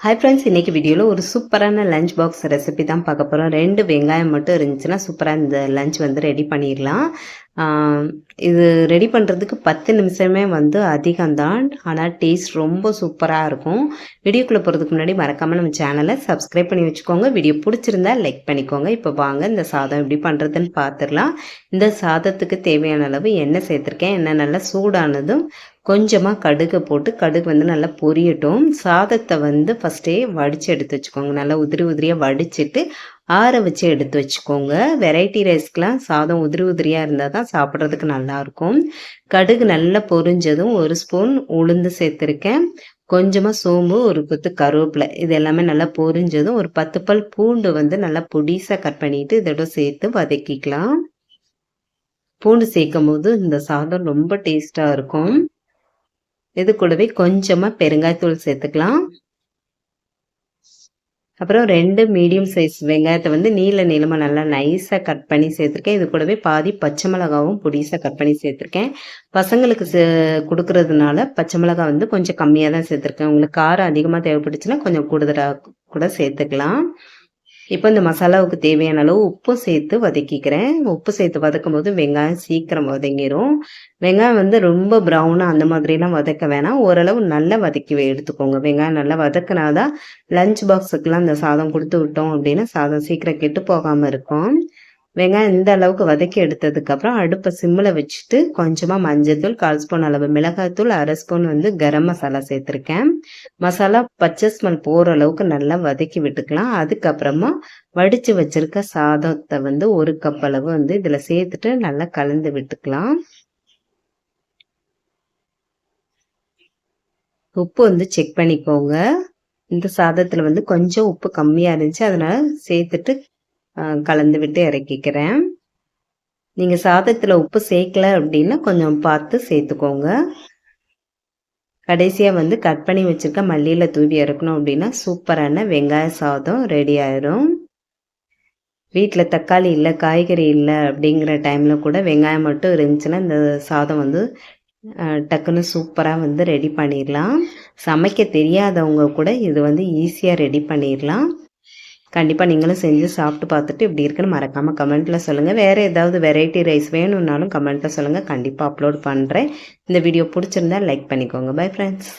Hi friends, இன்றைக்கி வீடியோவில் ஒரு சூப்பரான லஞ்ச் பாக்ஸ் ரெசிபி தான் பார்க்க போகிறோம். 2 வெங்காயம் மட்டும் இருந்துச்சுன்னா சூப்பராக இந்த லஞ்ச் வந்து ரெடி பண்ணிடலாம். இது ரெடி பண்ணுறதுக்கு 10 நிமிஷமே வந்து அதிகம்தான், ஆனால் டேஸ்ட் ரொம்ப சூப்பராக இருக்கும். வீடியோக்குள்ளே போகிறதுக்கு முன்னாடி மறக்காமல் நம்ம சேனலை சப்ஸ்கிரைப் பண்ணி வச்சுக்கோங்க. வீடியோ பிடிச்சிருந்தா லைக் பண்ணிக்கோங்க. இப்போ வாங்க இந்த சாதம் எப்படி பண்ணுறதுன்னு பார்த்துடலாம். இந்த சாதத்துக்கு தேவையான அளவு எண்ணெய் சேர்த்துருக்கேன். எண்ணெய் நல்லா சூடானதும் கொஞ்சமாக கடுகை போட்டு கடுகு வந்து நல்லா பொரியட்டும். சாதத்தை வந்து ஃபஸ்ட்டே வடித்து எடுத்து வச்சுக்கோங்க. நல்லா உதிரி உதிரியாக வடிச்சிட்டு ஆற வச்சு எடுத்து வச்சுக்கோங்க. வெரைட்டி ரைஸ்க்கெலாம் சாதம் உதிரி உதிரியாக இருந்தால் தான் சாப்பிட்றதுக்கு நல்லாயிருக்கும். கடுகு நல்லா பொரிஞ்சதும் 1 ஸ்பூன் உளுந்து சேர்த்துருக்கேன். கொஞ்சமாக சோம்பு, ஒரு கொத்து கருவேப்பிலை, இது எல்லாமே நல்லா பொரிஞ்சதும் ஒரு 10 பல் பூண்டு வந்து நல்லா பொடிசாக கட் பண்ணிவிட்டு இதோட சேர்த்து வதக்கிக்கலாம். பூண்டு சேர்க்கும் போது இந்த சாதம் ரொம்ப டேஸ்ட்டாக இருக்கும். இது கூடவே கொஞ்சமாக பெருங்காயத்தூள் சேர்த்துக்கலாம். அப்புறம் 2 மீடியம் சைஸ் வெங்காயத்தை வந்து நீளமாக நல்லா நைஸாக கட் பண்ணி சேர்த்துருக்கேன். இது கூடவே பாதி பச்சை மிளகாவும் பொடிசாக கட் பண்ணி சேர்த்துருக்கேன். பசங்களுக்கு கொடுக்கறதுனால பச்சை மிளகாய் வந்து கொஞ்சம் கம்மியாக தான் சேர்த்துருக்கேன். உங்களுக்கு காரம் அதிகமாக தேவைப்பட்டுச்சுன்னா கொஞ்சம் கூடுதலாக கூட சேர்த்துக்கலாம். இப்போ இந்த மசாலாவுக்கு தேவையான அளவு உப்பும் சேர்த்து வதக்கிக்கிறேன். உப்பு சேர்த்து வதக்கும் போது வெங்காயம் சீக்கிரம் வதங்கிடும். வெங்காயம் வந்து ரொம்ப ப்ரௌனாக அந்த மாதிரிலாம் வதக்க வேணாம். ஓரளவு நல்லா வதக்கி எடுத்துக்கோங்க. வெங்காயம் நல்லா வதக்கினாதான் லஞ்ச் பாக்ஸுக்கெலாம் இந்த சாதம் கொடுத்து விட்டோம் அப்படின்னா சாதம் சீக்கிரம் கெட்டு போகாமல் இருக்கும். வெங்காயம் இந்த அளவுக்கு வதக்கி எடுத்ததுக்கப்புறம் அடுப்பை சிம்மில் வச்சுட்டு கொஞ்சமாக மஞ்சள்தூள், 1/4 ஸ்பூன் அளவு மிளகாய்த்தூள், 1/2 ஸ்பூன் வந்து கரம் மசாலா சேர்த்துருக்கேன். மசாலா பச்சை ஸ்மெல் போகிற அளவுக்கு நல்லா வதக்கி விட்டுக்கலாம். அதுக்கப்புறமா வடித்து வச்சுருக்க சாதத்தை வந்து 1 கப் அளவு வந்து இதில் சேர்த்துட்டு நல்லா கலந்து விட்டுக்கலாம். உப்பு வந்து செக் பண்ணிக்கோங்க. இந்த சாதத்தில் வந்து கொஞ்சம் உப்பு கம்மியாக இருந்துச்சு, அதனால் சேர்த்துட்டு கலந்து விட்டு இறக்கிக்கிறேன். நீங்கள் சாதத்தில் உப்பு சேர்க்கல அப்படின்னா கொஞ்சம் பார்த்து சேர்த்துக்கோங்க. கடைசியாக வந்து கட் பண்ணி வச்சுருக்க மல்லியில் தூவி இறக்கணும் அப்படின்னா சூப்பரான வெங்காய சாதம் ரெடி ஆயிடும். வீட்டில் தக்காளி இல்லை, காய்கறி இல்லை அப்படிங்கிற டைமில் கூட வெங்காயம் மட்டும் இருந்துச்சுன்னா இந்த சாதம் வந்து டக்குன்னு சூப்பராக வந்து ரெடி பண்ணிடலாம். சமைக்க தெரியாதவங்க கூட இது வந்து ஈஸியாக ரெடி பண்ணிடலாம். கண்டிப்பாக நீங்களும் செஞ்சு சாப்பிட்டு பார்த்துட்டு இப்படி இருக்குன்னு மறக்காமல் கமெண்ட்டில் சொல்லுங்கள். வேறு ஏதாவது வெரைட்டி ரைஸ் வேணும்னாலும் கமெண்ட்டில் சொல்லுங்கள். கண்டிப்பாக அப்லோட் பண்ணுறேன். இந்த வீடியோ பிடிச்சிருந்தா லைக் பண்ணிக்கோங்க. Bye friends.